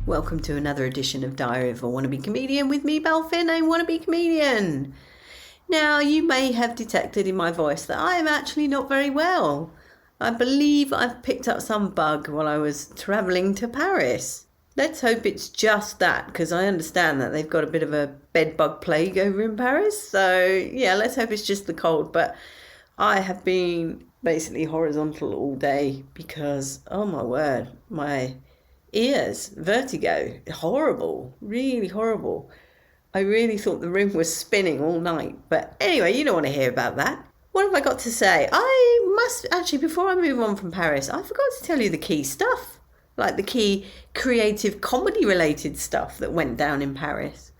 Welcome to another edition of Diary of a Wannabe Comedian with me, Belle, a wannabe comedian. Now, you may have detected in my voice that I am actually not very well. I believe I've picked up some bug while I was travelling to Paris. Let's hope it's just that, because I understand that they've got a bit of a bedbug plague over in Paris. So, yeah, let's hope it's just the cold. But I have been basically horizontal all day because, oh my word, my ears, vertigo, horrible, really horrible. I really thought the room was spinning all night. But anyway, you don't want to hear about that. What have I got to say? I must actually, before I move on from Paris, I forgot to tell you the key stuff, like the key creative comedy related stuff that went down in Paris.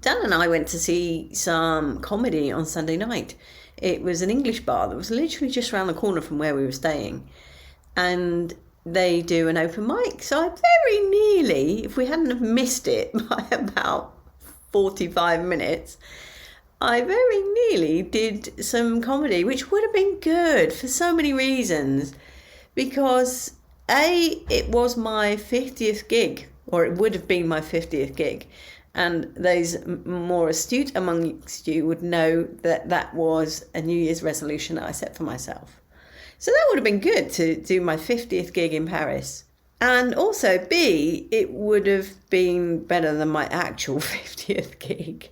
Dan and I went to see some comedy on Sunday night. It was an English bar that was literally just around the corner from where we were staying. And they do an open mic. So I very nearly, if we hadn't have missed it by about 45 minutes, I very nearly did some comedy, which would have been good for so many reasons. Because A, it was my 50th gig, or it would have been my 50th gig. And those more astute amongst you would know that that was a New Year's resolution that I set for myself. So that would have been good to do my 50th gig in Paris. And also, B, it would have been better than my actual 50th gig,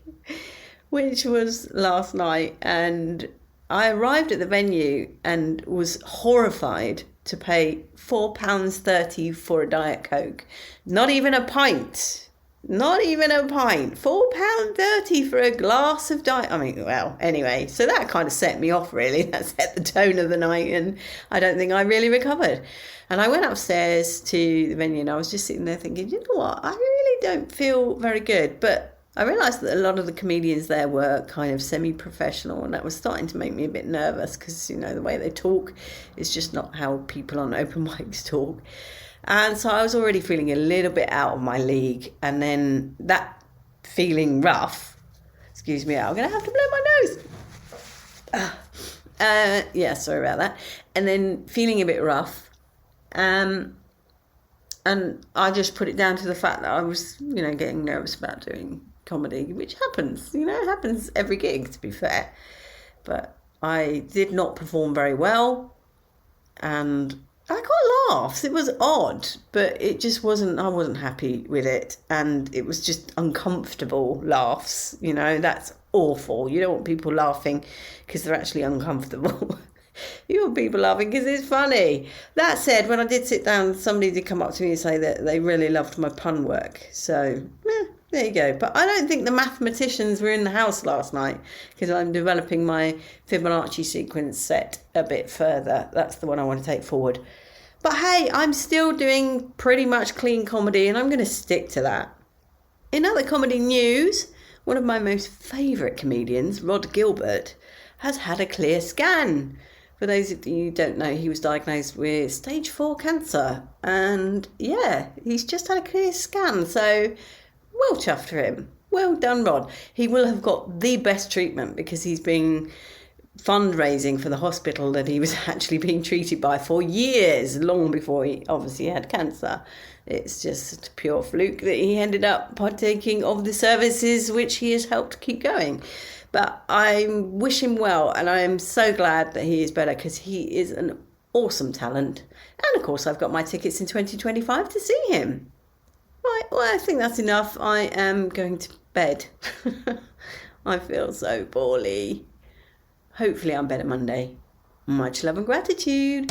which was last night. And I arrived at the venue and was horrified to pay £4.30 for a Diet Coke. Not even a pint. Not even a pint. £4.30 for a glass of Diet. I mean, well, anyway, so that kind of set me off, really. That set the tone of the night, and I don't think I really recovered. And I went upstairs to the venue, and I was just sitting there thinking, you know what, I really don't feel very good. But I realised that a lot of the comedians there were kind of semi-professional, and that was starting to make me a bit nervous because, you know, the way they talk is just not how people on open mics talk. And so I was already feeling a little bit out of my league. And then that feeling rough, excuse me, I'm going to have to blow my nose. Yeah, sorry about that. And then feeling a bit rough. And I just put it down to the fact that I was, you know, getting nervous about doing comedy, which happens, you know, it happens every gig, to be fair. But I did not perform very well. And I got laughs. It was odd, but it just wasn't, I wasn't happy with it. And it was just uncomfortable laughs. You know, that's awful. You don't want people laughing because they're actually uncomfortable. You want people laughing because it's funny. That said, when I did sit down, somebody did come up to me and say that they really loved my pun work. So, there you go. But I don't think the mathematicians were in the house last night because I'm developing my Fibonacci sequence set a bit further. That's the one I want to take forward. But hey, I'm still doing pretty much clean comedy, and I'm going to stick to that. In other comedy news, one of my most favourite comedians, Rod Gilbert, has had a clear scan. For those of you who don't know, he was diagnosed with stage 4 cancer. And yeah, he's just had a clear scan. So well chuffed for him. Well done, Rod. He will have got the best treatment because he's been fundraising for the hospital that he was actually being treated by for years, long before he obviously had cancer. It's just a pure fluke that he ended up partaking of the services which he has helped keep going. But I wish him well, and I am so glad that he is better because he is an awesome talent. And of course, I've got my tickets in 2025 to see him. Right, well, I think that's enough. I am going to bed. I feel so poorly. Hopefully I'm better Monday. Much love and gratitude.